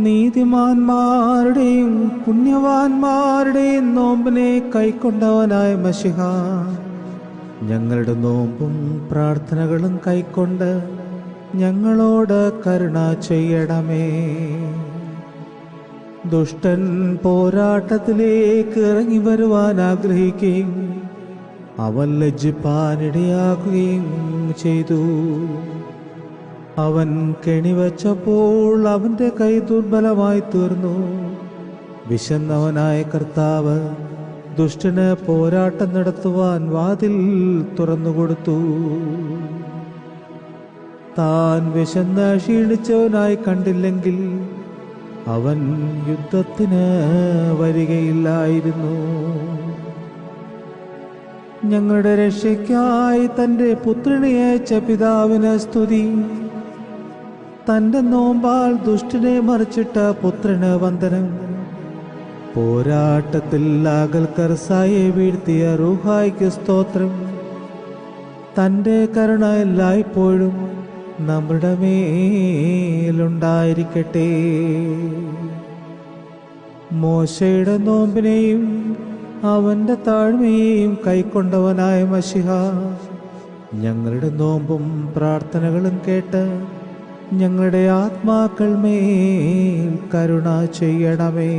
നീതിമാന്മാരുടെയും പുണ്യവാന്മാരുടെയും നോമ്പിനെ കൈക്കൊണ്ടവനായ മശിഹ, ഞങ്ങളുടെ നോമ്പും പ്രാർത്ഥനകളും കൈക്കൊണ്ട് ഞങ്ങളോട് കരുണ ചെയ്യണമേ. ദുഷ്ടൻ പോരാട്ടത്തിലേക്ക് ഇറങ്ങി വരുവാൻ ആഗ്രഹിക്കുകയും അവൻ ലജ്ജിപ്പാനിടയാക്കുകയും ചെയ്തു. അവൻ കെണിവച്ചപ്പോൾ അവന്റെ കൈ ദുർബലമായി തീർന്നു. വിശന്നവനായ കർത്താവ് ദുഷ്ടന് പോരാട്ടം നടത്തുവാൻ വാതിൽ തുറന്നുകൊടുത്തു. താൻ വിശന്ന് ക്ഷീണിച്ചവനായി കണ്ടില്ലെങ്കിൽ അവൻ യുദ്ധത്തിന് വരികയില്ലായിരുന്നു. ഞങ്ങളുടെ രക്ഷയ്ക്കായി തൻ്റെ പുത്രനെ അയച്ച പിതാവിന് സ്തുതി. തൻ്റെ നോമ്പാൽ ദുഷ്ടനെ മറിച്ചിട്ട പുത്രന് വന്ദനം. പോരാട്ടത്തിൽ അകൽക്കർസായെ വീഴ്ത്തിയ റൂഹായ്ക്ക് സ്തോത്രം. തൻ്റെ കരുണ എല്ലായ്പ്പോഴും നമ്മുടെ മേലുണ്ടായിരിക്കട്ടെ. മോശയുടെ നോമ്പിനെയും അവന്റെ താഴ്മയെയും കൈക്കൊണ്ടവനായ മശിഹ, ഞങ്ങളുടെ നോമ്പും പ്രാർത്ഥനകളും കേട്ട് ഞങ്ങളുടെ ആത്മാക്കൾ മേൽ കരുണ ചെയ്യണമേ.